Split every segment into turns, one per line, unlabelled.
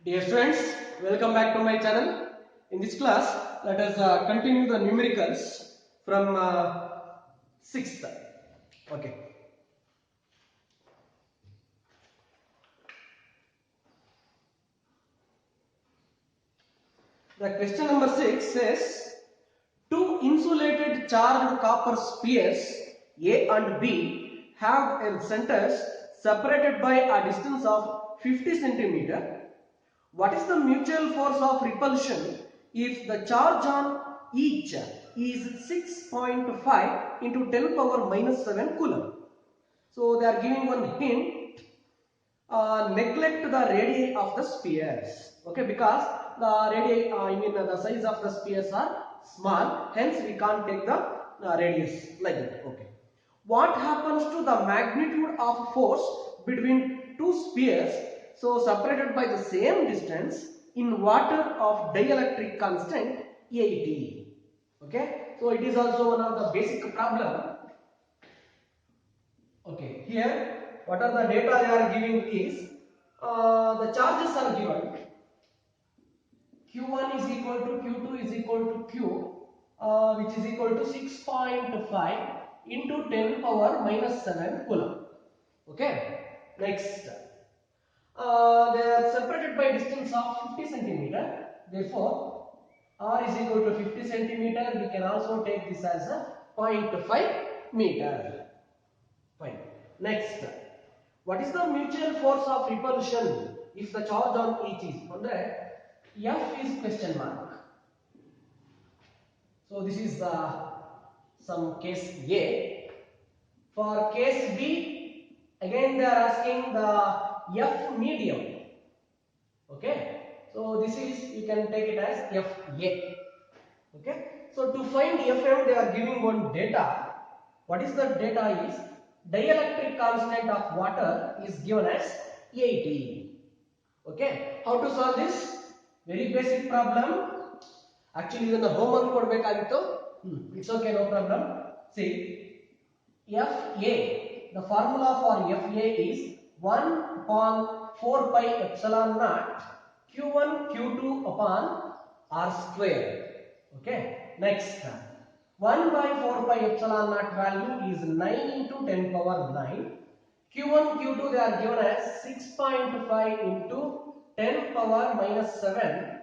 Dear students, welcome back to my channel. In this class, let us continue the numericals from 6th. Okay. The question number 6 says, two insulated charged copper spheres A and B have their centers separated by a distance of 50 centimeter. What is the mutual force of repulsion if the charge on each is 6.5 into 10 power minus 7 coulomb? So they are giving one hint. Neglect the radii of the spheres. Okay, because the radii, the size of the spheres are small. Hence, we can't take the radius like that. Okay. What happens to the magnitude of force between two spheres so separated by the same distance in water of dielectric constant 80? Okay, so it is also one of the basic problem. Okay, here what are the data they are giving is the charges are given. Q1 is equal to Q2 is equal to Q, which is equal to 6.5 into 10 power minus 7 coulomb. Okay, next. They are separated by distance of 50 centimeter. Therefore, R is equal to 50 centimeter. We can also take this as a 0.5 meter. Fine. Next, what is the mutual force of repulsion if the charge on each is? F is question mark. So this is some case A. For case B, again they are asking the F medium. Okay. So this is, you can take it as FA. Okay. So to find FM, they are giving one data. What is the data is? Dielectric constant of water is given as 80. Okay. How to solve this? Very basic problem. Actually, ಇದನ್ನ homework ಕೊಡಬೇಕಾಗಿತ್ತು. It's okay, no problem. See, FA, the formula for FA is 1 upon 4 pi epsilon naught Q1 Q2 upon R square. Okay. Next, 1 by 4 pi epsilon naught value is 9 into 10 power 9. Q1 Q2 they are given as 6.5 into 10 power minus 7.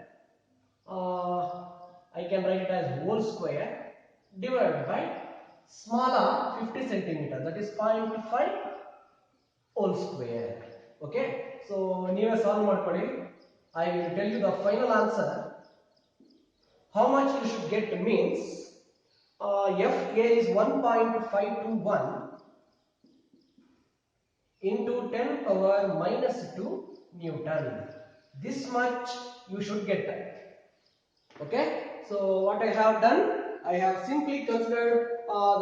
I can write it as whole square divided by smaller 50 centimeter, that is 0.5 whole square. Okay, so ನೀವು solve ಮಾಡ್ಕೊಳ್ಳಿ. I will tell you the final answer. How much you should get means FA is 1.521 into 10 power minus 2 Newton. This much you should get. Okay, so what I have done, I have simply considered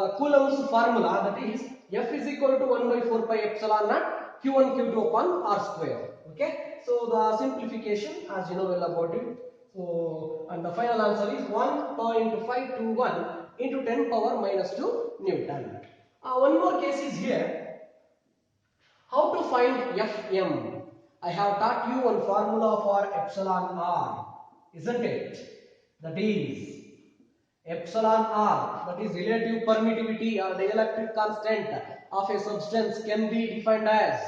the Coulomb's formula, that is F is equal to 1 by 4 pi epsilon naught Q1 Q2 upon R square. Okay, so the simplification, as you know well about it. So, and the final answer is 1.521 into 10 power minus 2 Newton. One more case is here. How to find Fm? I have taught you one formula for epsilon R, isn't it? That is epsilon R, that is relative permittivity or dielectric constant of a substance, can be defined as,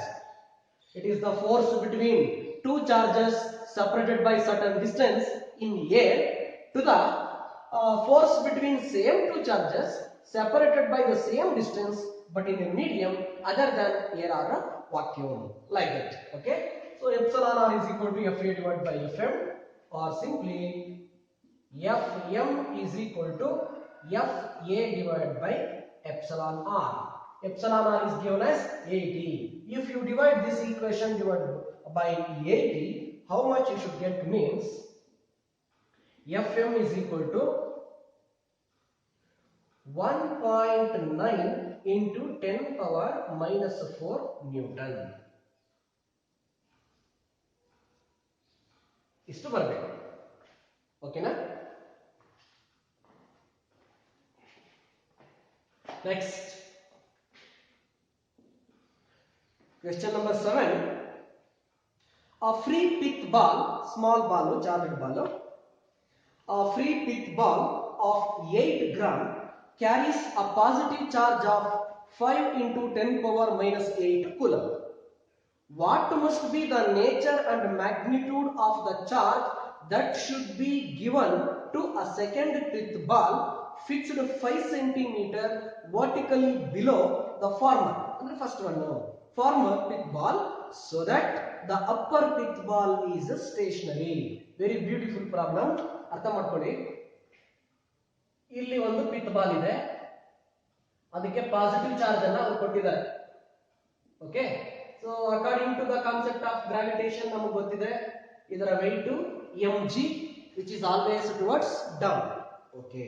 it is the force between two charges separated by certain distance in air to the force between same two charges separated by the same distance but in a medium other than air or a vacuum, like that. Okay, so epsilon R is equal to Fa divided by Fm, or simply Fm is equal to Fa divided by epsilon R. Epsilon R is given as 80. If you divide this equation divided by 80, how much you should get means Fm is equal to 1.9 into 10 power minus 4 Newton. ಇಷ್ಟು ಬರಬೇಕು. ಓಕೆನಾ? Next, question number 7. A free pith ball, small ball, charged ball, a free pith ball of 8 gram carries a positive charge of 5 into 10 power minus 8 coulomb. What must be the nature and magnitude of the charge that should be given to a second pith ball fixed 5 centimeter vertically below the former? And the first one now, former pith ball, so that the upper pith ball is stationary. Very beautiful problem. ಅರ್ಥ ಮಾಡ್ಕೊಳ್ಳಿ. ಇಲ್ಲಿ ಒಂದು pith ball ಇದೆ, ಅದಕ್ಕೆ positive charge ಅನ್ನ ಅವರು ಕೊಟ್ಟಿದ್ದಾರೆ. Okay, so according to the concept of gravitation ನಮಗೆ ಗೊತ್ತಿದೆ ಇದರ weight mg which is always towards down. Okay,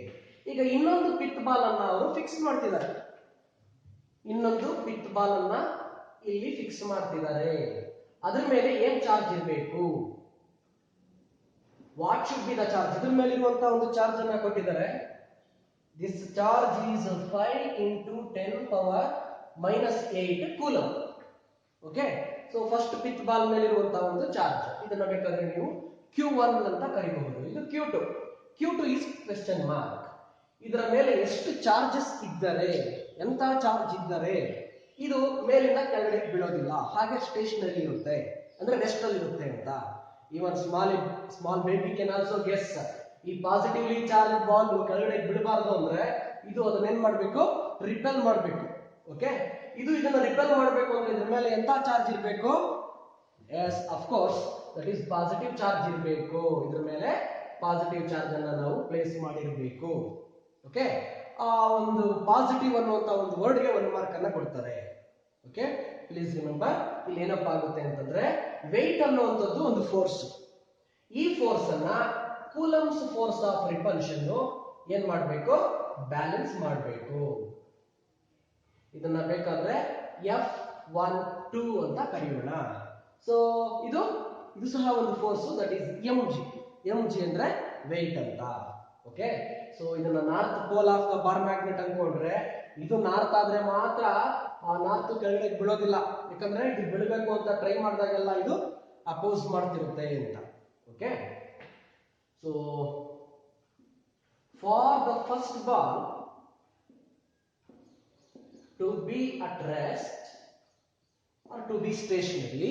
ಈಗ ಇನ್ನೊಂದು ಪಿತ್ ಬಾಲ್ ಅನ್ನ ಅವರು ಫಿಕ್ಸ್ ಮಾಡ್ತಿದ್ದಾರೆ. ಇನ್ನೊಂದು ಪಿತ್ ಬಾಲ್ ಅನ್ನ ಇಲ್ಲಿ ಫಿಕ್ಸ್ ಮಾಡ್ತಿದ್ದಾರೆ. ಅದರ ಮೇಲೆ ಏನ್ ಚಾರ್ಜ್ ಇರಬೇಕು? What should be the charge? ಇದರ ಮೇಲೆ ಇರುವಂತ ಒಂದು ಚಾರ್ಜ್ ಅನ್ನ ಕೊಟ್ಟಿದ್ದಾರೆ. This charge is 5 into 10 power minus 8 coulomb. Okay, so first pith ball ಮೇಲೆ ಇರುವಂತಹ ಒಂದು ಚಾರ್ಜ್, ಇದನ್ನ ಬೇಕಾದ್ರೆ ನೀವು Q1 ಅಂತ ಕರೀಬಹುದು. ಇದು Q2. Q2 is question mark. ಇದರ ಮೇಲೆ ಎಷ್ಟು ಚಾರ್ಜಸ್ ಇದ್ದರೆ, ಎಂತ ಚಾರ್ಜ್ ಇದ್ದರೆ ಇದು ಮೇಲಿಂದ ಕೆಳಗಡೆ ಬೀಳೋದಿಲ್ಲ, ಹಾಗೆ ಸ್ಟೇಷನರಿ ಇರುತ್ತೆ, ಅಂದ್ರೆ ರೆಸ್ಟ್ ಅಲ್ಲಿ ಇರುತ್ತೆ ಅಂತ. Even small baby can also guess. ಈ ಪಾಸಿಟಿವ್ಲಿ ಚಾರ್ಜ್ ಬಾಲ್ ಕೆಳಗಡೆ ಬೀಳಬಾರ್ದು ಅಂದ್ರೆ ಇದು ಅದನ್ನೇನ್ ಮಾಡ್ಬೇಕು? ರಿಪೆಲ್ ಮಾಡ್ಬೇಕು. ಓಕೆ, ಇದು ಇದನ್ನ ರಿಪೆಲ್ ಮಾಡಬೇಕು ಅಂದ್ರೆ ಇದ್ರ ಮೇಲೆ ಎಂತ ಚಾರ್ಜ್ ಇರಬೇಕು? Yes, of course, that is positive charge ಇರಬೇಕು. ಇದ್ರ ಮೇಲೆ ಪಾಸಿಟಿವ್ ಚಾರ್ಜ್ ಅನ್ನ ನಾವು ಪ್ಲೇಸ್ ಮಾಡಿರಬೇಕು. ಓಕೆ, ಆ ಒಂದು ಪಾಸಿಟಿವ್ ಅನ್ನುವಂತ ಒಂದು ವರ್ಡ್ಗೆ 1 ಮಾರ್ಕ್ ಅನ್ನ ಕೊಡ್ತಾರೆ. ಓಕೆ, ಪ್ಲೀಸ್ ರಿಮೆಂಬರ್, ಇಲ್ಲಿ ಏನಪ್ಪ ಆಗುತ್ತೆ ಅಂತಂದ್ರೆ ವೆಯ್ಟ್ ಅನ್ನುವಂಥದ್ದು ಒಂದು ಫೋರ್ಸ್. ಈ ಫೋರ್ಸ್ ಅನ್ನ ಕೂಲಂಬ್ಸ್ ಫೋರ್ಸ್ ಆಫ್ ರಿಪಲ್ಷನ್ ಏನ್ ಮಾಡಬೇಕು? ಬ್ಯಾಲೆನ್ಸ್ ಮಾಡಬೇಕು. ಇದನ್ನ ಬೇಕಾದ್ರೆ F12 ಅಂತ ಕರೆಯೋಣ. ಸೊ ಇದು ಸಹ ಒಂದು ಫೋರ್ಸ್, ದಟ್ ಈಸ್ mg ಅಂದ್ರೆ ವೆಯ್ಟ್ ಅಂತ. ಓಕೆ, ಸೊ ಇದನ್ನ north pole of the bar magnet ಅನ್ಕೊಂಡ್ರೆ ಇದು ನಾರ್ತ್ ಆದ್ರೆ ಮಾತ್ರ ಆ ನಾರ್ತ್ ಕೆಳಗಡೆ ಬೀಳೋದಿಲ್ಲ, ಯಾಕಂದ್ರೆ ಇದು ಬೀಳಬೇಕು ಅಂತ ಟ್ರೈ ಮಾಡಿದಾಗೆಲ್ಲ ಇದು ಅಪೋಸ್ ಮಾಡ್ತಿರುತ್ತೆ ಅಂತ. Okay, so for the first ball to be at rest or to be stationary,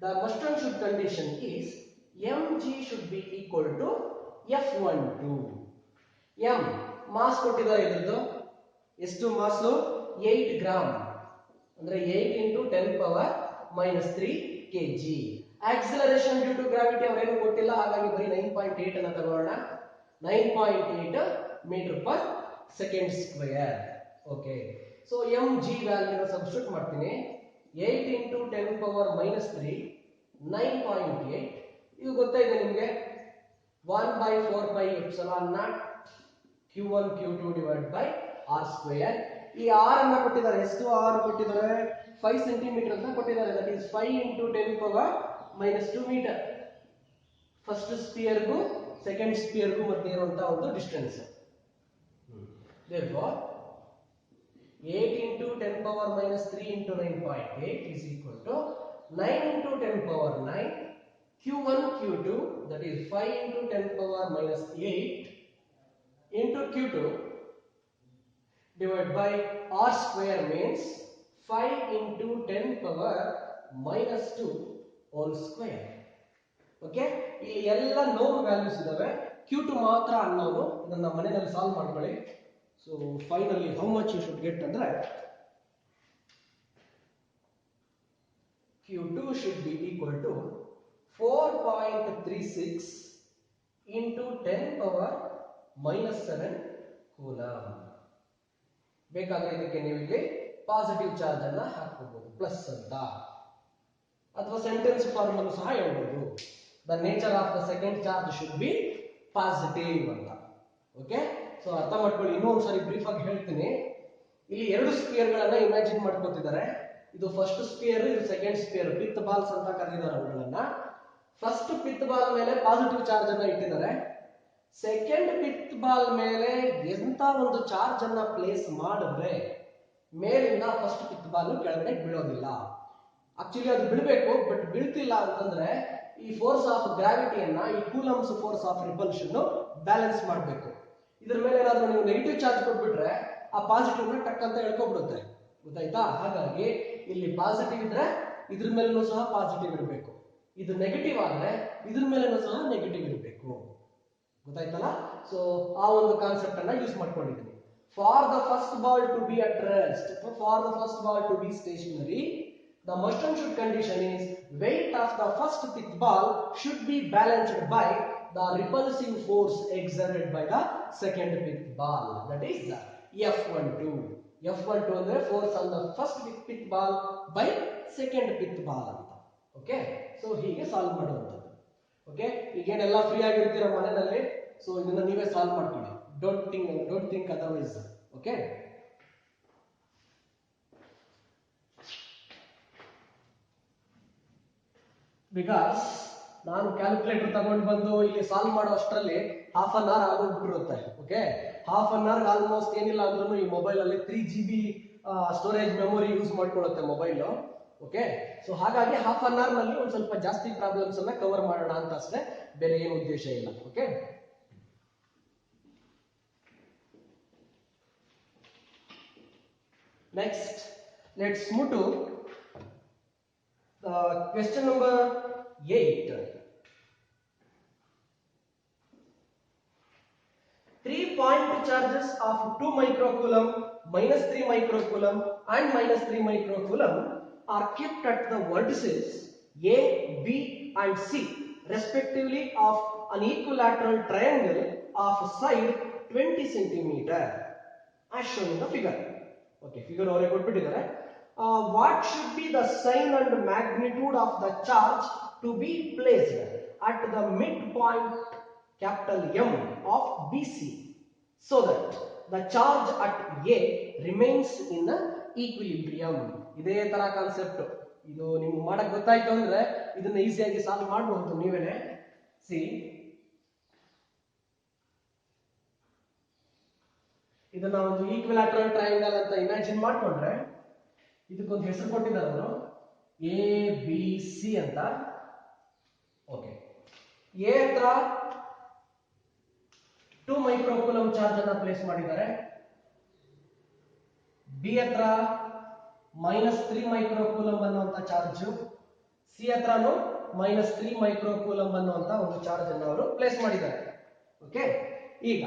the must and should condition is mg should be equal to F12. m mass ಕೊಟ್ಟಿದ್ದಾರೆ, ಇದ್ರದ್ದು ಎಷ್ಟು ಮಾಸು? 8 ಗ್ರಾಮ್, ಅಂದ್ರೆ 8 into 10 power minus 3 kg. Acceleration due to gravity ಅವರೇನು ಕೊಟ್ಟಿಲ್ಲ, ಹಾಗಾಗಿ ಬರೀ 9.8 ಅನ್ನ ತಗೊಳ್ಳೋಣ. 9.8 metre per second square. Okay, so mg value substitute ಮಾಡ್ತೀನಿ. 8 into 10 power minus 3 9.8. ಇದು ಗೊತ್ತಾಯಿದೆ ನಿಮಗೆ, 1/4πε0 Q1 Q2 divided by r square. ಈ r ಅನ್ನ ಕೊಟ್ಟಿದ್ದಾರೆ, ಎಷ್ಟು r ಕೊಟ್ಟಿದ್ದಾರೆ? 5 ಸೆಂಟಿಮೀಟರ್ ಅಂತ ಕೊಟ್ಟಿದ್ದಾರೆ. That is 5 into 10 power minus 2 metre. First ಸ್ಪಿಯರ್ಗೂ ಸೆಕೆಂಡ್ ಸ್ಪಿಯರ್ಗೂ ಮಧ್ಯೆ ಇರುವಂತಹ ಒಂದು distance. therefore 8 into 10 power minus 3 into 9.8 is equal to 9 into 10 power 9 Q1 Q2, that is 5 into 10 power minus 8 into Q2 divided by r square means 5 into 10 power minus 2 whole square. Okay, ಇಲ್ಲಿ ಎಲ್ಲ non values ಇದಾವೆ, Q2 ಮಾತ್ರ ಅನ್ನೋದು. ಇದನ್ನ ಮನೆಯಲ್ಲಿ solve ಮಾಡ್ಕೊಳ್ಳಿ. So finally how much you should get ಅಂದ್ರೆ Q2 should be equal to 4.36 into 10 power minus 7 coulomb. ಬೇಕಾದ್ರೆ ಇದಕ್ಕೆ ನೀವು ಇಲ್ಲಿ ಪಾಸಿಟಿವ್ ಚಾರ್ಜ್ ಅನ್ನ ಹಾಕಬಹುದು, ಪ್ಲಸ್ ಅಂತ, ಅಥವಾ ಸೆಂಟೆನ್ಸ್ ಫಾರ್ಮ್ ಅನ್ನು ಸಹ ಹೇಳ್ಬಹುದು. The nature of the second charge should be positive ಅಂತ. ಓಕೆ, ಸೊ ಅರ್ಥ ಮಾಡ್ಕೊಳ್ಳಿ. ಇನ್ನೊಂದು ಸಾರಿ ಬ್ರೀಫ್ ಆಗಿ ಹೇಳ್ತೀನಿ. ಇಲ್ಲಿ 2 ಸ್ಪಿಯರ್ ಗಳನ್ನ ಇಮ್ಯಾಜಿನ್ ಮಾಡ್ಕೊತಿದ್ದಾರೆ. ಇದು ಫಸ್ಟ್ ಸ್ಪಿಯರ್, ಇದು ಸೆಕೆಂಡ್ ಸ್ಪಿಯರ್. ಪಿತ್ ಬಾಲ್ಸ್ ಅಂತ ಕರೆದಿದ್ದಾರೆ ಅವುಗಳನ್ನ. ಫಸ್ಟ್ ಪಿತ್ ಬಾಲ್ ಮೇಲೆ ಪಾಸಿಟಿವ್ ಚಾರ್ಜ್ ಅನ್ನ ಇಟ್ಟಿದ್ದಾರೆ. ಸೆಕೆಂಡ್ ಪಿತ್ ಬಾಲ್ ಮೇಲೆ ಎಂತ ಒಂದು ಚಾರ್ಜ್ ಅನ್ನ ಪ್ಲೇಸ್ ಮಾಡಿದ್ರೆ ಮೇಲಿಂದ ಫಸ್ಟ್ ಪಿತ್ ಬಾಲ್ ಕೆಳಗಡೆ ಬೀಳೋದಿಲ್ಲ. ಆಕ್ಚುಲಿ ಅದು ಬೀಳ್ಬೇಕು, ಬಟ್ ಬೀಳ್ತಿಲ್ಲ ಅಂತಂದ್ರೆ ಈ ಫೋರ್ಸ್ ಆಫ್ ಗ್ರಾವಿಟಿಯನ್ನ ಈ coulombs force of repulsion balance ಮಾಡಬೇಕು. ಇದ್ರ ಮೇಲೆ ಏನಾದ್ರೂ ನೀವು ನೆಗೆಟಿವ್ ಚಾರ್ಜ್ ಕೊಟ್ಬಿಟ್ರೆ ಆ ಪಾಸಿಟಿವ್ ನ ಟಕ್ ಅಂತ ಹೇಳ್ಕೊಬಿಡುತ್ತೆ, ಗೊತ್ತಾಯ್ತಾ? ಹಾಗಾಗಿ ಇಲ್ಲಿ ಪಾಸಿಟಿವ್ ಇದ್ರೆ ಇದ್ರ ಮೇಲೂ ಸಹ ಪಾಸಿಟಿವ್ ಇರಬೇಕು, ಇದು ನೆಗೆಟಿವ್ ಆದ್ರೆ ಇದ್ರ ಮೇಲೂ ಸಹ ನೆಗೆಟಿವ್ ಇರಬೇಕು, ಗೊತ್ತಾಯ್ತಲ್ಲ? ಸೊ ಆ ಒಂದು ಕಾನ್ಸೆಪ್ಟ್ ಅನ್ನ ಯೂಸ್ ಮಾಡ್ಕೊಂಡಿದ್ದೀನಿ. For the first ball to be at rest, for the first ball to B stationary, the must and should condition is weight of the first picked ball should be balanced by the repulsive force exerted by the second picked ball, that is F12. F12 ಅಂದ್ರೆ force on the first picked ball by second picked ball ಅಂತ. Okay, so ಹೀಗೆ solve ಮಾಡುವಂಥದ್ದು. Okay, ಈಗೇನೆಲ್ಲ free ಆಗಿರ್ತೀರ ಮನೆಯಲ್ಲಿ, so ಇದನ್ನ ನೀವೇ solve ಮಾಡ್ಕೊಳ್ಳಿ. Don't think otherwise. Okay, because ನಾನು ಕ್ಯಾಲ್ಕುಲೇಟರ್ ತಗೊಂಡು ಬಂದು ಇಲ್ಲಿ ಸಾಲ್ವ್ ಮಾಡೋ ಅಷ್ಟರಲ್ಲಿ ಹಾಫ್ ಅನ್ ಅವರ್ ಆಗೋಗ್ಬಿಟ್ಟಿರುತ್ತೆ. Okay, half an hour almost ಏನಿಲ್ಲ ಅಂದ್ರೂ ಈ ಮೊಬೈಲ್ ಅಲ್ಲಿ 3 GB ಸ್ಟೋರೇಜ್ ಮೆಮೊರಿ ಯೂಸ್ ಮಾಡ್ಕೊಳ್ಳುತ್ತೆ ಮೊಬೈಲ್. ಓಕೆ, ಸೊ ಹಾಗಾಗಿ ಹಾಫ್ ಅನ್ ಅವರ್ ನಲ್ಲಿ ಒಂದು ಸ್ವಲ್ಪ ಜಾಸ್ತಿ ಪ್ರಾಬ್ಲಮ್ಸ್ ಅನ್ನ ಕವರ್ ಮಾಡೋಣ ಅಂತ ಅಷ್ಟೇ, ಬೇರೆ ಏನು ಉದ್ದೇಶ ಇಲ್ಲ. Okay, next let's move to question number 8. 3 point charges of 2 microcoulomb, -3 microcoulomb and -3 microcoulomb are kept at the vertices A, B and C respectively of an equilateral triangle of side 20 cm as shown in the figure. Okay, figure ಅವರೇ ಕೊಟ್ಬಿಟ್ಟಿದ್ದಾರೆ. What should be the sign and magnitude of the charge to be placed at the midpoint capital M of BC so that the charge at A remains in the equilibrium? ಇದೇ ತರ concept. ಇದು ನಿಮ್ಗೆ ಮಾಡಕ್ ಗೊತ್ತಾಯ್ತು ಅಂದ್ರೆ ಇದನ್ನ ಈಸಿಯಾಗಿ solve ಮಾಡಬಹುದು ನೀವೇನೆ. ಸಿ, ಇದನ್ನ ಒಂದು ಈಕ್ವಿಲಾಟರಲ್ ಟ್ರಯಾಂಗಲ್ ಅಂತ ಇಮ್ಯಾಜಿನ್ ಮಾಡ್ಕೊಂಡ್ರೆ ಇದಕ್ಕೊಂದು ಹೆಸರು ಕೊಟ್ಟಿದ್ದಾರೆ ಅವರು, ABC ಅಂತ. ಓಕೆ, ಎ ಹತ್ರ 2 ಮೈಕ್ರೋಕೂಲಮ್ ಚಾರ್ಜ್ ಅನ್ನ ಪ್ಲೇಸ್ ಮಾಡಿದ್ದಾರೆ, ಬಿ ಹತ್ರ -3 ಮೈಕ್ರೋಕೂಲಮ್ ಅನ್ನುವಂತ ಚಾರ್ಜ್, ಸಿ ಹತ್ರನು -3 ಮೈಕ್ರೋಕೂಲಮ್ ಅನ್ನುವಂತ ಒಂದು ಚಾರ್ಜ್ ಅನ್ನು ಅವರು ಪ್ಲೇಸ್ ಮಾಡಿದ್ದಾರೆ. ಓಕೆ, ಈಗ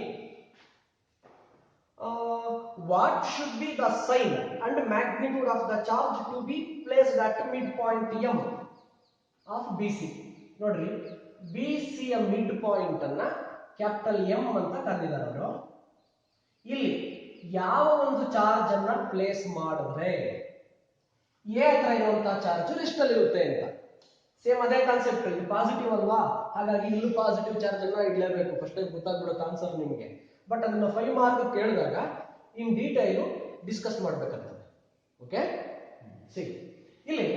what should be the sign and magnitude of the charge to be placed at midpoint M of BC? ನೋಡ್ರಿ, BC ಯ ಮಿಡ್ ಪಾಯಿಂಟ್ ಅನ್ನ ಕ್ಯಾಪಿಟಲ್ M ಅಂತ ಕರೆದಿದ್ದಾರೆ ಅವರು. ಇಲ್ಲಿ ಯಾವ ಒಂದು ಚಾರ್ಜ್ ಅನ್ನ ಪ್ಲೇಸ್ ಮಾಡಿದ್ರೆ ಎ ಹತ್ರ ಇರುವಂತಹ ಚಾರ್ಜ್ ರೆಸ್ಟ್ ಅಲ್ಲಿ ಇರುತ್ತೆ ಅಂತ. ಸೇಮ್ ಅದೇ ಕಾನ್ಸೆಪ್ಟ್, ಇದು ಪಾಸಿಟಿವ್ ಅಲ್ವಾ, ಹಾಗಾಗಿ ಇಲ್ಲೂ ಪಾಸಿಟಿವ್ ಚಾರ್ಜ್ ಅನ್ನ ಇಡಲೇಬೇಕು. ಫಸ್ಟ್ ಟೈಮ್ ಗೊತ್ತಾಗ್ಬಿಡುತ್ತೆ ಆನ್ಸರ್ ನಿಮಗೆ, ಬಟ್ ಅದನ್ನ 5 ಮಾರ್ಕ್ ಕೇಳಿದಾಗ ಇನ್ ಡೀಟೈಲ್ ಡಿಸ್ಕಸ್ ಮಾಡ್ಬೇಕಾಗ್ತದೆ. ಓಕೆ, ಸರಿ, ಇಲ್ಲಿ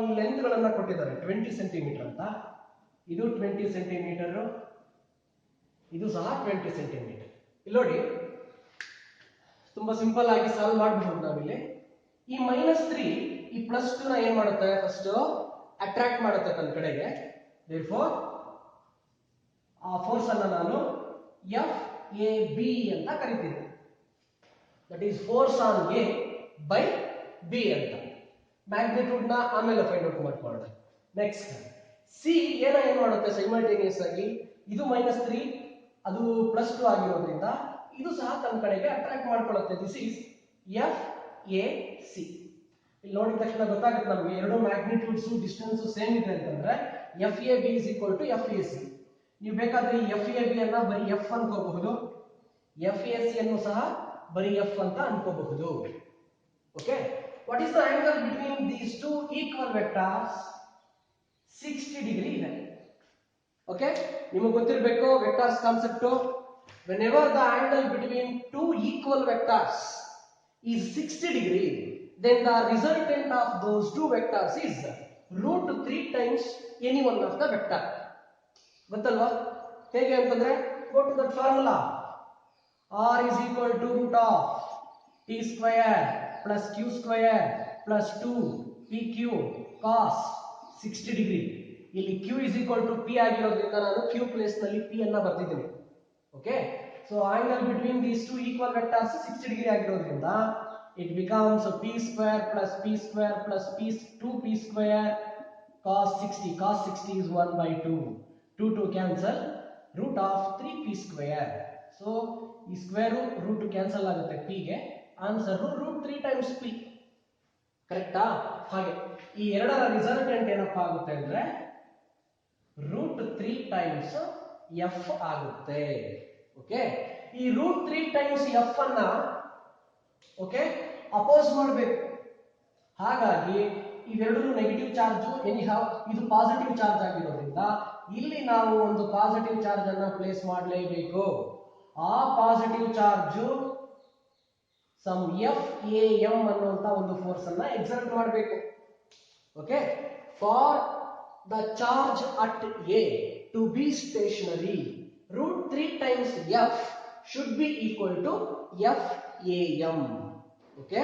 ಈ ಲೆಂತ್ ಗಳನ್ನ ಕೊಟ್ಟಿದ್ದಾರೆ 20 ಸೆಂಟಿಮೀಟರ್ ಅಂತ. ಇದು 20 ಸೆಂಟಿಮೀಟರ್, ಇದು ಸಹ 20 ಸೆಂಟಿಮೀಟರ್. ಇಲ್ಲಿ ನೋಡಿ, ತುಂಬಾ ಸಿಂಪಲ್ ಆಗಿ ಸಾಲ್ವ್ ಮಾಡಬಹುದು ನಾವಿಲ್ಲಿ. ಈ -3 ಈ +2 ನ ಏನ್ ಮಾಡುತ್ತೆ, ಫಸ್ಟ್ ಅಟ್ರಾಕ್ಟ್ ಮಾಡುತ್ತೆ ತನ್ನ ಕಡೆಗೆ. ದೇರ್ಫೋರ್ ಆ ಫೋರ್ಸ್ ಅನ್ನ ನಾನು FAB ಅಂತ ಕರಿತೀನಿ. That is force on A by B ಅಂತ. ಮ್ಯಾಗ್ನಿಟ್ಯೂಡ್ ನ ಆಮೇಲೆ ಫೈಂಡ್ ಔಟ್ ಮಾಡ್ಕೊಳ್ಳೋಣ. ನೆಕ್ಸ್ಟ್ ಸಿ ಏನ್ ಮಾಡುತ್ತೆ ಸೈಮಲ್ಟೇನಿಯಸ್ ಆಗಿ, ಇದು -3 ಅದು +2 ಆಗಿರೋದ್ರಿಂದ ಇದು ಸಹ ತನ್ನ ಕಡೆಗೆ ಅಟ್ರಾಕ್ಟ್ ಮಾಡ್ಕೊಳ್ಳುತ್ತೆ. This is FAC. ಇಲ್ಲಿ ನೋಡಿದ ತಕ್ಷಣ ಗೊತ್ತಾಗುತ್ತೆ ನಮಗೆ ಎರಡು ಮ್ಯಾಗ್ನಿಟ್ಯೂಡ್ಸ್ ಡಿಸ್ಟೆನ್ಸ್ ಸೇಮ್ ಇದೆ ಅಂತಂದ್ರೆ FAB is equal to FAC. ನೀವು ಬೇಕಾದ್ರೆ ಈ FAB ಅನ್ನ ಬರೀ F ಅನ್ಕೋಬಹುದು, FAC ಅನ್ನು ಸಹ ಬರೀ F ಅಂತ ಅನ್ಕೋಬಹುದು. Okay, what is the angle between these two equal vectors? 60 degree ಇದೆ. ಓಕೆ, ನಿಮಗೆ ಗೊತ್ತಿರಬೇಕು vectors concept. whenever the angle between two equal vectors is 60 degree, then the resultant of those two vectors is √3 times any one of the vector. ಗೊತ್ತಲ್ವಾ ಹೇಗೆ ಅಂತಂದ್ರೆ, go to that formula. R is equal to √of t square plus q square plus 2 PQ cos 60 degree. ಇಲ್ಲಿ Q is equal to P ಆಗಿರೋದ್ರಿಂದ ನಾನು Q place ನಲ್ಲಿ P ಅನ್ನ ಬರ್ತಿದ್ದೀನಿ. Okay, so angle between these two equal vectors 60 degree ಆಗಿರೋದ್ರಿಂದ it becomes P square plus P square plus P 2P square cos 60. Cos 60 is 1 by 2. 2 cancel, root of 3P square. So ಈ square root cancel ಆಗುತ್ತೆ P ಗೆ, answer root 3 times P. ಕರೆಕ್ಟಾ? ಹಾಗೆ ಈ ಎರಡರ resultant ಏನಪ್ಪಾ ಆಗುತ್ತೆ ಅಂದ್ರೆ ರೂಟ್ 3 times F ಆಗುತ್ತೆ. ಓಕೆ, ಈ ರೂಟ್ 3 times F ಅನ್ನ ಓಕೆ ಅಪೋಸ್ ಮಾಡಬೇಕು. ಹಾಗಾಗಿ ಇವೆರಡೂ ನೆಗೆಟಿವ್ ಚಾರ್ಜ್, ಇದು ಪಾಸಿಟಿವ್ ಚಾರ್ಜ್ ಆಗಿರೋದ್ರಿಂದ ಇಲ್ಲಿ ನಾವು ಒಂದು ಪಾಸಿಟಿವ್ ಚಾರ್ಜ್ ಅನ್ನ ಪ್ಲೇಸ್ ಮಾಡಲೇಬೇಕು. ಆ ಪಾಸಿಟಿವ್ ಚಾರ್ಜ್ ಸಮ್ FAM ಅನ್ನುವಂತ ಒಂದು ಫೋರ್ಸ್ ಅನ್ನ ಎಕ್ಸರ್ಟ್ ಮಾಡಬೇಕು. Okay, for the charge at A to B stationary, root 3 times F should be equal to FAM. Okay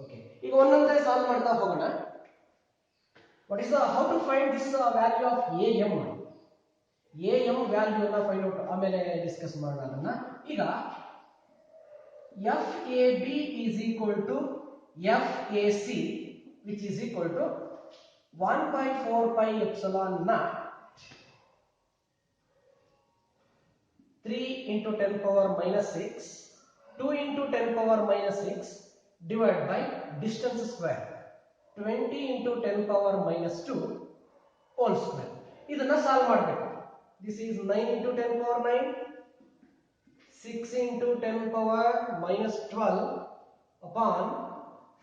okay, ಈಗ ಒಂದೊಂದೇ ಸಾಲ್ವ್ ಮಾಡ್ತಾ ಹೋಗೋಣ. What is how to find this value of AM? AM value ಅನ್ನ find out ಆಮೇಲೆ discuss ಮಾಡೋಣ ಅದನ್ನ. ಈಗ FAB is equal to FAC, which is equal to 1 by 4 pi epsilon naught 3 into 10 power minus 6 2 into 10 power minus 6 divided by distance square 20 into 10 power minus 2 whole square. ಇದನ್ನ solve ಮಾಡಬೇಕು. This is 9 into 10 power 9, 6 into 10 power minus 12 upon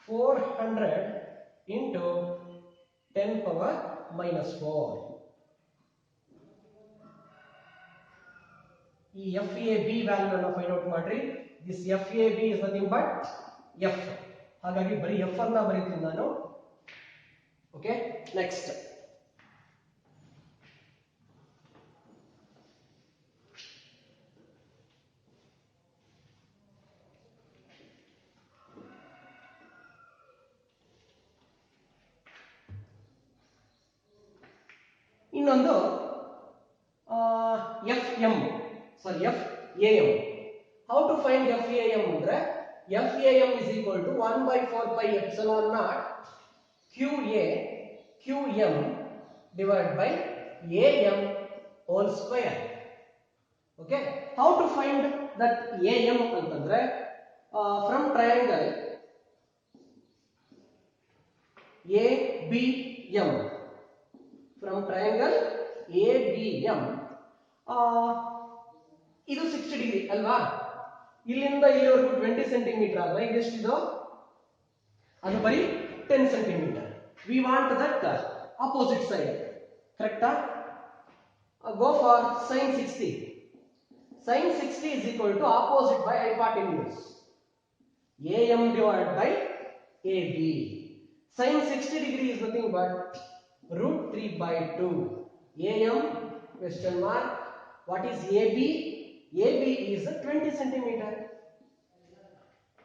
400 into 10 power minus 4. ಈ FAB value ಅನ್ನು find out ಮಾಡ್ರಿ. This FAB is nothing but F. ಹಾಗಾಗಿ ಬರೀ F ಅಂತ ಬರೀತೀನಿ ನಾನು. ಓಕೆ, ನೆಕ್ಸ್ಟ್ ಇನ್ನೊಂದು FAM. How to find FAM ಅಂದ್ರೆ FAM is equal to 1 by 4 pi epsilon naught QM divided by AM whole square. Okay, how to find that AM ಅಂತಂದ್ರೆ from triangle ABM, from triangle ABM ಇದು 60 degree ಅಲ್ವಾ? ಇಲ್ಲಿಂದ ಇಲ್ಲಿವರೆಗೂ 20 centimetre ಆದ್ರೆ ಇದೆಷ್ಟಿದು? ಅದು ಬರೀ 10 centimetre. We want that opposite side. ಕರೆಕ್ಟಾ? Go for sin 60. sin 60 is equal to opposite by hypotenuse AM divided by AB. sin 60 degree is nothing but root 3 by 2. AM question mark. What is AB? AB is 20 centimeter.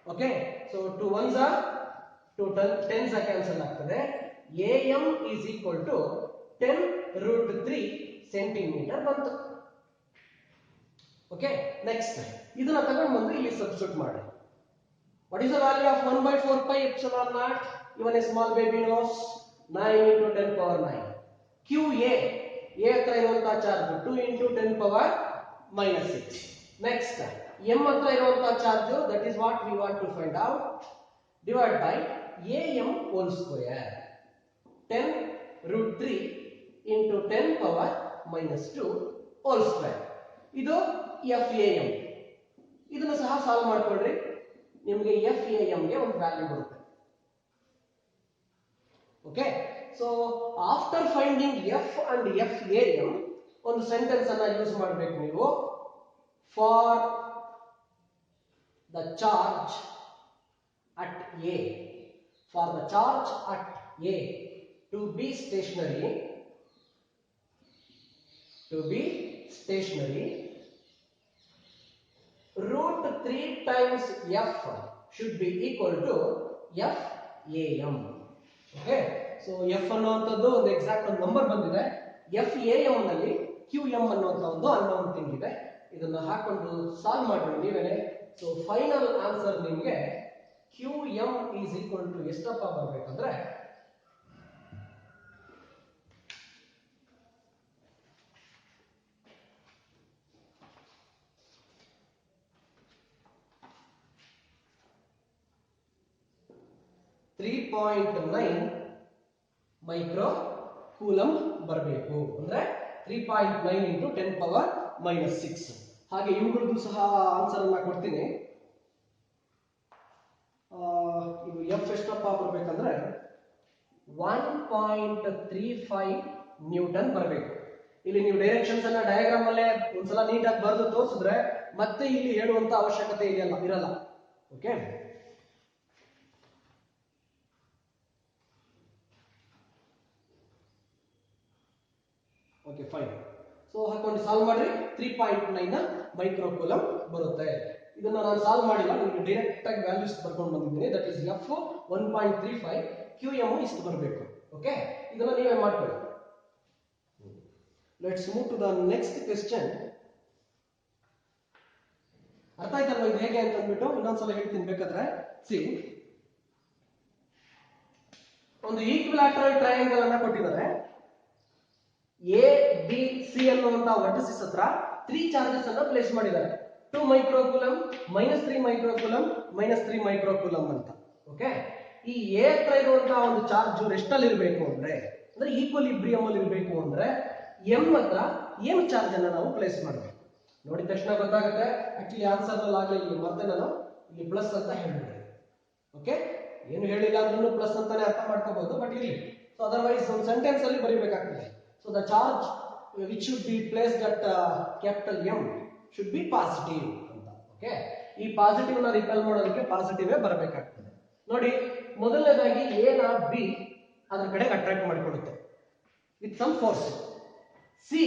Okay, so 2 ones are 2 tens are cancel ಆಗ್ತದೆ. AM is equal to 10 root 3 centimeter ಬಂತು. Okay, next ಇದನ್ನ ತಗೊಂಡು ಬಂದು ಇಲ್ಲಿ substitute ಮಾಡಿ. What is the value of 1 by 4 pi epsilon naught? Even a small baby knows. 9 into 10 power 9. QA, A ಹತ್ರ ಇರುವಂತ charge 2 into 10 power minus 6. Next, M ಹತ್ರ ಇರುವಂತ charge, that is what we want to find out, divided by AM whole square 10 root 3 into 10 power minus 2 whole square. ಇದು FAM. ಇದನ್ನು ಸಹ solve ಮಾಡ್ಕೊಳ್ರಿ. ನಿಮಗೆ FAM ಗೆ ಒಂದು ವ್ಯಾಲ್ಯೂ ಬರುತ್ತೆ. Okay, so after finding F and FAM ಒಂದು sentence ಅನ್ನ ಯೂಸ್ ಮಾಡಬೇಕು ನೀವು. For the charge at A, for the charge at A to B stationary, root 3 times F should be equal to FAM. am. Okay, so F ಅನ್ನುವಂಥದ್ದು ಒಂದು exact ಒಂದು number ಬಂದಿದೆ. F A M ನಲ್ಲಿ Q M ಅನ್ನುವಂಥ ಒಂದು unknown thing ಇದೆ. ಇದನ್ನ ಹಾಕೊಂಡು ಸಾಲ್ವ್ ಮಾಡಿ ನೀವೇನೆ. ಸೊ ಫೈನಲ್ ಆನ್ಸರ್ ನಿಮಗೆ Q M is equal to ಎಷ್ಟಪ್ಪ ಬರ್ಬೇಕಂದ್ರೆ 3.9 ಮೈಕ್ರೋ ಕೂಲಂ ಬರಬೇಕು. ಅಂದ್ರೆ 3.9 into 10 power minus 6. ಹಾಗೆ ಇವುಗಳದ್ದು ಸಹ ಆನ್ಸರ್ ಅನ್ನ ಕೊಡ್ತೀನಿ. ಇದು ಎಫ್ ಎಷ್ಟಪ್ಪ ಬರಬೇಕಂದ್ರೆ 1.35 ನ್ಯೂಟನ್ ಬರಬೇಕು. ಇಲ್ಲಿ ನೀವು ಡೈರೆಕ್ಷನ್ಸ್ ಅನ್ನ ಡಯಾಗ್ರಾಮ್ ಅಲ್ಲೇ ಒಂದ್ಸಲ ನೀಟಾಗಿ ಬರೆದು ತೋರಿಸಿದ್ರೆ ಮತ್ತೆ ಇಲ್ಲಿ ಹೇಳುವಂತ ಅವಶ್ಯಕತೆ ಇರಲ್ಲ. Okay, okay fine. ಸೊ ಹಾಕೊಂಡು ಸಾಲ್ವ್ ಮಾಡ್ರಿ. 3.9 ಮೈಕ್ರೋ ಕೂಲಂ ಬರುತ್ತೆ. ಇದನ್ನ ನಾನು ಸಾಲ್ವ್ ಮಾಡಿಲ್ಲ, ನಿಮಗೆ ಡೈರೆಕ್ಟ್ ಆಗಿ ವ್ಯಾಲ್ಯೂಸ್ ಬರ್ಕೊಂಡು ಬಂದಿದ್ದೀನಿ. That is F 1.35, Q M ಇಷ್ಟು ಬರಬೇಕು. ಓಕೆ, ಇದನ್ನ ನೀವೇ ಮಾಡ್ಕೊಳ್ಳಿ. Let's move to the next question. ಅರ್ಥ ಆಯ್ತಲ್ವಾ ಇದು ಹೇಗೆ ಅಂತ ಅಂದ್ಬಿಟ್ಟು ಇನ್ನೊಂದ್ಸಲ ಹೇಳ್ತೀನಿ ಬೇಕಾದ್ರೆ. ಸಿ, ಒಂದು ಈಕ್ವಿಲಾಟರಲ್ ಟ್ರಯಾಂಗಲ್ ಅನ್ನ ಕೊಟ್ಟಿದ್ದಾರೆ. ಎ ಬಿ ಸಿ ಅನ್ನುವಂತ ವರ್ಟಿಸಿಸ್ ಹತ್ರ 3 ಚಾರ್ಜಸ್ ಅನ್ನ ಪ್ಲೇಸ್ ಮಾಡಿದ್ದಾರೆ. 2 ಮೈಕ್ರೋ ಕೂಲಂ, -3 ಮೈಕ್ರೋ ಕೂಲಂ, -3 ಮೈಕ್ರೋ ಕೂಲಂ ಅಂತ. ಓಕೆ, ಈ ಎ ಹತ್ರ ಇರುವಂತಹ ಒಂದು ಚಾರ್ಜ್ ರೆಸ್ಟ್ ಅಲ್ಲಿ ಇರಬೇಕು ಅಂದ್ರೆ ಈಕ್ವಲಿಬ್ರಿಯಂ ಅಲ್ಲಿ ಇರಬೇಕು ಅಂದ್ರೆ ಎಂ ಹತ್ರ ಏನು ಚಾರ್ಜ್ ಅನ್ನ ನಾವು ಪ್ಲೇಸ್ ಮಾಡಬೇಕು. ನೋಡಿದ ತಕ್ಷಣ ಗೊತ್ತಾಗುತ್ತೆ. ಆಕ್ಚುಲಿ ಆನ್ಸರ್ ಅಲ್ಲಿ ಆಗಲಿ ಇಲ್ಲಿ ಮತ್ತೆ ನಾನು ಇಲ್ಲಿ ಪ್ಲಸ್ ಅಂತ ಹೇಳ್ಬಿಟ್ಟೆ. ಓಕೆ, ಏನು ಹೇಳಿಲ್ಲ ಅಂದ್ರೂ ಪ್ಲಸ್ ಅಂತಾನೆ ಅರ್ಥ ಮಾಡ್ಕೋಬಹುದು, ಬಟ್ ಇಲ್ಲಿ ಸೊ ಅದರ್ವೈಸ್ ಒಂದು ಸೆಂಟೆನ್ಸ್ ಅಲ್ಲಿ ಬರೀಬೇಕಾಗ್ತದೆ. So the charge which should be placed at capital M should be positive ಅಂತ. ಓಕೆ, ಈ ಪಾಸಿಟಿವ್ ನ ರಿಪೆಲ್ ಮಾಡೋದಕ್ಕೆ ಪಾಸಿಟಿವ್ ಬರಬೇಕಾಗ್ತದೆ. ನೋಡಿ, ಮೊದಲನೇದಾಗಿ ಎ ನ ಬಿ ಅದ್ರ ಕಡೆ ಅಟ್ರಾಕ್ಟ್ ಮಾಡಿಕೊಳ್ಳುತ್ತೆ ವಿತ್ ಸಮ್ ಫೋರ್ಸ್. ಸಿ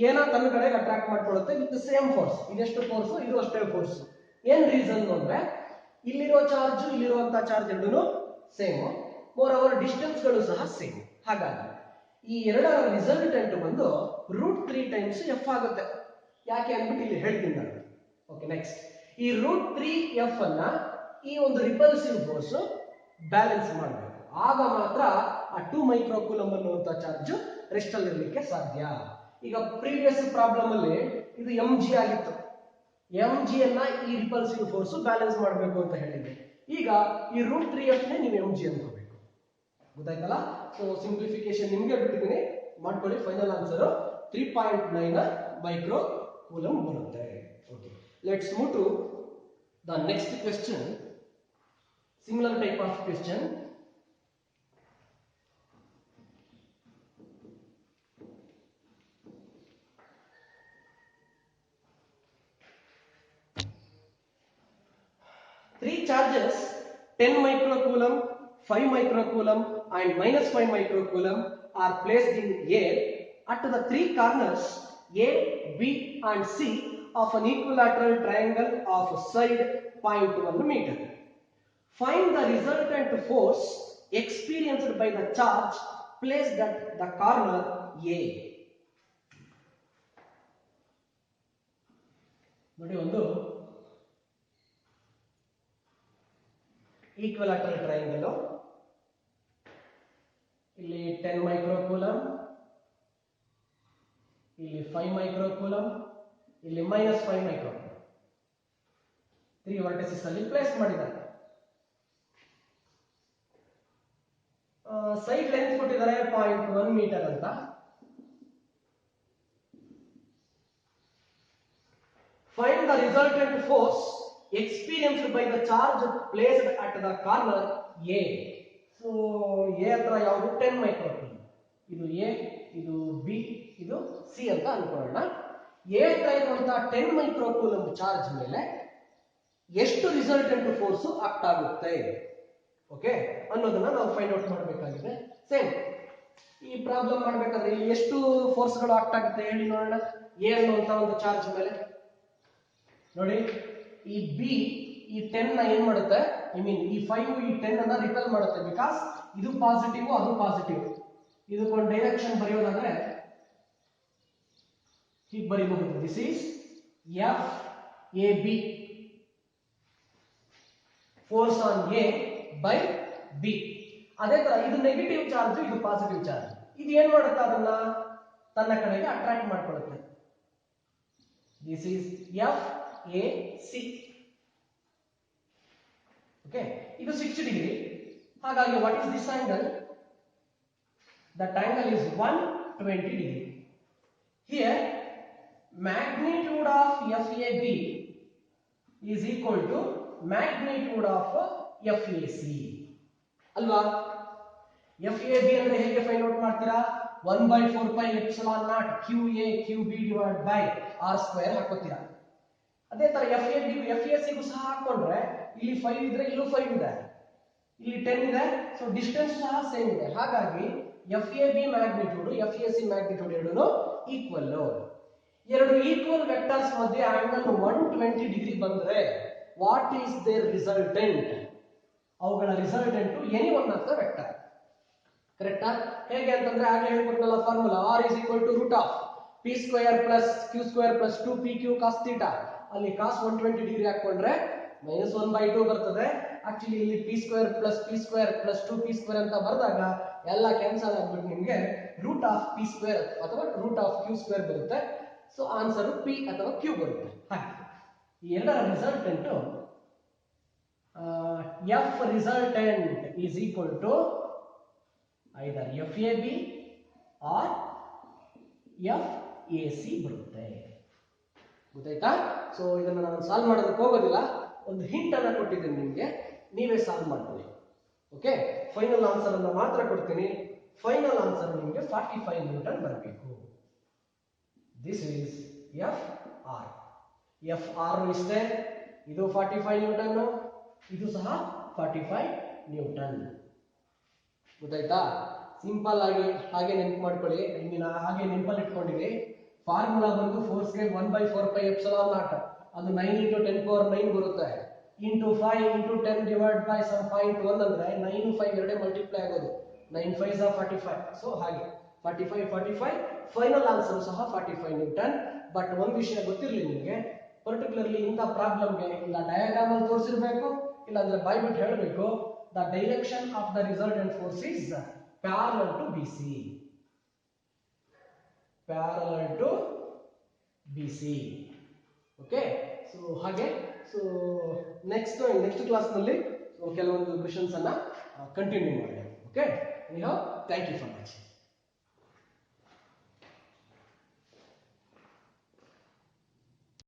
ಏನ ತನ್ನ ಕಡೆಗೆ ಅಟ್ರಾಕ್ಟ್ ಮಾಡ್ಕೊಳ್ಳುತ್ತೆ ವಿತ್ ಸೇಮ್ ಫೋರ್ಸ್. ಇದೆಷ್ಟು ಫೋರ್ಸ್, ಇದು ಅಷ್ಟೇ ಫೋರ್ಸ್. ಏನ್ ರೀಸನ್ ಅಂದ್ರೆ ಇಲ್ಲಿರೋ ಚಾರ್ಜ್ ಇಲ್ಲಿರುವಂತಹ ಚಾರ್ಜ್ ಎರಡೂ ಸೇಮ್. ಮೋರ್ ಓವರ್ ಡಿಸ್ಟೆನ್ಸ್ ಗಳು ಸಹ ಸೇಮ್. ಹಾಗಾಗಿ ಈ ಎರಡರ ರಿಸಲ್ಟೆಂಟ್ ಬಂದು √3 ಟೈಮ್ಸ್ ಎಫ್ ಆಗುತ್ತೆ. ಯಾಕೆ ಅಂದ್ಬಿಟ್ಟು ಇಲ್ಲಿ ಹೇಳ್ತೀನಿ ನಾನು. ಓಕೆ, ನೆಕ್ಸ್ಟ್ ಈ √3f ಅನ್ನ ಈ ಒಂದು ರಿಪಲ್ಸಿವ್ ಫೋರ್ಸ್ ಬ್ಯಾಲೆನ್ಸ್ ಮಾಡಬೇಕು. ಆಗ ಮಾತ್ರ ಆ 2 ಮೈಕ್ರೋ ಕೂಲಂ ಅನ್ನುವಂತ ಚಾರ್ಜ್ ರೆಸ್ಟ್ ಅಲ್ಲಿ ಇರಲಿಕ್ಕೆ ಸಾಧ್ಯ. ಈಗ ಪ್ರೀವಿಯಸ್ ಪ್ರಾಬ್ಲಮ್ ಅಲ್ಲಿ ಇದು mg ಆಗಿತ್ತು. mg ಅನ್ನ ಈ ರಿಪಲ್ಸಿವ್ ಫೋರ್ಸ್ ಬ್ಯಾಲೆನ್ಸ್ ಮಾಡಬೇಕು ಅಂತ ಹೇಳಿದ್ದೆ. ಈಗ ಈ √3f ನೇ ನೀವು mg ಅನ್ಕೋಬೇಕು. ಗೊತ್ತಾಯ್ತಲ್ಲ? ಸೊ ಸಿಂಪ್ಲಿಫಿಕೇಶನ್ ನಿಮ್ಗೆ ಬಿಟ್ಟಿದ್ದೀನಿ, ಮಾಡ್ಕೊಳ್ಳಿ. ಫೈನಲ್ ಆನ್ಸರ್ 3.9 ಮೈಕ್ರೋ ಕೂಲಂ ಬರುತ್ತೆ. Okay, let's move to the next question. Similar type of question. Three charges 10 microcoulomb, 5 microcoulomb and -5 microcoulomb are placed in air at the 3 corners A, B and C of an equilateral triangle of side 0.1 meter. Find the resultant force experienced by the charge placed at the corner A. ನೋಡಿ, ಒಂದು ಈಕ್ವಿಲಾಟರಲ್ triangle. ಇಲ್ಲಿ 10 micro ಕೂಲಂ, ಇಲ್ಲಿ 5 micro ಕೂಲಂ, ಇಲ್ಲಿ -5 micro ಕೂಲಂ 3 vertices ಅಲ್ಲಿ place ಮಾಡಿದ್ದಾರೆ. Side length ಕೊಟ್ಟಿದ್ದಾರೆ 0.1 metre ಅಂತ. Find the resultant force experienced by the charge placed at the corner A. So A ಹತ್ರ ಯಾವುದು 10 ಮೈಕ್ರೋ ಕೂಲಂ. ಇದು A, ಇದು B, ಇದು C ಅಂತ ಅನ್ಕೊಳ್ಳೋಣ. A ಹತ್ರ ಇರುವಂತಹ 10 ಮೈಕ್ರೋ ಕೂಲಂ ಚಾರ್ಜ್ ಮೇಲೆ ಎಷ್ಟು ರಿಸಲ್ಟೆಂಟ್ ಫೋರ್ಸ್ ಆಕ್ಟ್ ಆಗುತ್ತೆ, ಓಕೆ, ಅನ್ನೋದನ್ನ ನಾವು ಫೈಂಡ್ ಔಟ್ ಮಾಡಬೇಕಾಗಿದೆ. ಸೇಮ್ ಈ ಪ್ರಾಬ್ಲಮ್ ಮಾಡಬೇಕಾದ್ರೆ ಇಲ್ಲಿ ಎಷ್ಟು ಫೋರ್ಸ್ ಗಳು ಆಕ್ಟ್ ಆಗುತ್ತೆ ಹೇಳಿ ನೋಡೋಣ. A ಅನ್ನುವಂತ ಒಂದು ಚಾರ್ಜ್ ಮೇಲೆ ನೋಡಿ, ಈ ಬಿ ಈ 10 ನ ಏನ್ ಮಾಡುತ್ತೆ ಐ ಮೀನ್ ಈ 5 ಈ 10 ಅನ್ನ ರಿಪೆಲ್ ಮಾಡುತ್ತೆ ಬಿಕಾಸ್ ಇದು ಪಾಸಿಟಿವ್ ಅದು ಪಾಸಿಟಿವ್. ಇದಕ್ಕೊಂದು ಡೈರೆಕ್ಷನ್ ಬರೆಯೋದಾದ್ರೆ ಹೀಗೆ ಬರೀಬಹುದು, this is F A B, force on A by B. ಅದೇ ತರ ಇದು ನೆಗೆಟಿವ್ ಚಾರ್ಜ್, ಇದು ಪಾಸಿಟಿವ್ ಚಾರ್ಜ್. ಇದು ಏನ್ ಮಾಡುತ್ತೆ, ಅದನ್ನ ತನ್ನ ಕಡೆಗೆ ಅಟ್ರಾಕ್ಟ್ ಮಾಡ್ಕೊಳ್ಳುತ್ತೆ. This is F A C. Okay, ಇದು 60 ಡಿಗ್ರಿ. ಹಾಗಾಗಿ what is this angle? That angle is 120 degree. Here magnitude of FAB is equal to magnitude of FAC ಅಲ್ವಾ? FAB ಅಂದ್ರೆ ಹೇಗೆ ಫೈಂಡ್ ಔಟ್ ಮಾಡ್ತೀರಾ? 1/4πε0 QA QB divided by R square ಹಾಕೋತೀರಾ. ಅದೇ ತರ FAB FAC ಗೂ ಸಹ ಹಾಕೊಂಡ್ರೆ ಇಲ್ಲಿ 5 ಇದ್ರೆ ಇಲ್ಲೂ 5 ಇದೆ, ಇಲ್ಲಿ 10 ಇದೆ, ಸೊ ಡಿಸ್ಟೆನ್ಸ್ ಸಹ ಸೇಮ್ ಇದೆ. ಹಾಗಾಗಿ FAB ಮ್ಯಾಗ್ನಿಟ್ಯೂಡ್ FAC ಮ್ಯಾಗ್ನಿಟ್ಯೂಡ್ ಎರಡೂ ಈಕ್ವಲ್. ಎರಡು ಈಕ್ವಲ್ ವೆಕ್ಟರ್ಸ್ ಮಧ್ಯೆ ಆಂಗಲ್ 120 ಡಿಗ್ರಿ ಬಂದ್ರೆ ವಾಟ್ ಈಸ್ ದೇರ್ ರಿಸಲ್ಟೆಂಟ್? ಅವುಗಳ resultant any one of the vector. ಕರೆಕ್ಟಾ? ಹೇಗೆ ಅಂತಂದ್ರೆ ಆಗಲೇ ಹೇಳ್ಕೊಟ್ನಲ್ಲ formula, R is equal to root of p square plus q square plus 2pq cos theta. ಅಲ್ಲಿ cos 120 degree ಹಾಕೊಂಡ್ರೆ -1/2 ಬರ್ತದೆ. ಆಕ್ಚುಲಿ ಇಲ್ಲಿ p square plus p square plus 2p square ಅಂತ ಬರೆದಾಗ ಎಲ್ಲ ಕ್ಯಾನ್ಸಲ್ ಆಗ್ಬಿಟ್ಟು ನಿಮಗೆ ರೂಟ್ ಆಫ್ p square ಅಥವಾ ರೂಟ್ ಆಫ್ q square ಬರುತ್ತೆ. ಸೊ ಆನ್ಸರ್ p ಅಥವಾ q ಬರುತ್ತೆ. ಹಾಗೆ ಈ ಎರಡರ resultant f resultant is equal to either FAB or FAC ಬರುತ್ತೆ. ಗೊತ್ತಾಯ್ತಾ? ಸೊ ಇದನ್ನ ನಾನು ಸಾಲ್ವ್ ಮಾಡೋದಕ್ಕೆ ಹೋಗೋದಿಲ್ಲ, ಒಂದು ಹಿಂಟ್ ಅನ್ನ ಕೊಟ್ಟಿದ್ದೀನಿ ನಿಮಗೆ, ನೀವೇ ಸಾಲ್ವ್ ಮಾಡ್ಕೊಳ್ಳಿ. ಓಕೆ, ಫೈನಲ್ ಆನ್ಸರ್ ಅನ್ನ ಮಾತ್ರ ಕೊಡ್ತೀನಿ. ಫೈನಲ್ ಆನ್ಸರ್ ನಿಮಗೆ 45 ನ್ಯೂಟನ್ ಬರಬೇಕು. This is FR. FR ಇಷ್ಟೇ, ಇದು 45 ನ್ಯೂಟನ್, ಇದು ಸಹ 45 ನ್ಯೂಟನ್. ಗೊತ್ತಾಯ್ತಾ? ಸಿಂಪಲ್ ಆಗಿ ಹಾಗೆ ನೆನಪು ಮಾಡ್ಕೊಳ್ಳಿ. ಐ ಮೀನ್ ಹಾಗೆ ನೆನಪಲ್ಲಿ ಇಟ್ಕೊಂಡಿರಿ. ಫಾರ್ಮುಲಾ ಬಂದು ಫೋರ್ಸ್ಗೆ 1/4πε0, ಅದು 9 × 10⁹ ಬರುತ್ತೆ, ಇಂಟು 5 × 10 ಡಿವೈಡ್ ಬೈ ಸಮ್ 0.1 ಅಂದ್ರೆ 9 5 ಎರಡೇ ಮಲ್ಟಿಪ್ಲೈ ಆಗೋದು, 9 5 45. ಸೊ ಹಾಗೆ 45 ಫೈನಲ್ ಆನ್ಸರ್ ಸಹ 45 ನ್ಯೂಟನ್. ಬಟ್ ಒಂದು ವಿಷಯ ಗೊತ್ತಿರಲಿ ನಿಮಗೆ, ಪರ್ಟಿಕ್ಯುಲರ್ಲಿ ಇಂಥ ಪ್ರಾಬ್ಲಮ್ಗೆ ಇಲ್ಲ ಡಯಾಗ್ರಾಮ್ ಅಲ್ಲಿ ತೋರಿಸಿರ್ಬೇಕು, ಇಲ್ಲ ಅಂದ್ರೆ ಬಾಯ್ಬಿಟ್ಟು ಹೇಳಬೇಕು, the direction of the resultant force is parallel to BC. Parallel to BC. Okay, so ಹಾಗೆ ಸೊ ನೆಕ್ಸ್ಟ್ ಕ್ಲಾಸ್ನಲ್ಲಿ ಕೆಲವೊಂದು ಕ್ವೆಶ್ಚನ್ಸ್ ಅನ್ನ ಕಂಟಿನ್ಯೂ ಮಾಡೋಣ. Okay, thank you for watching.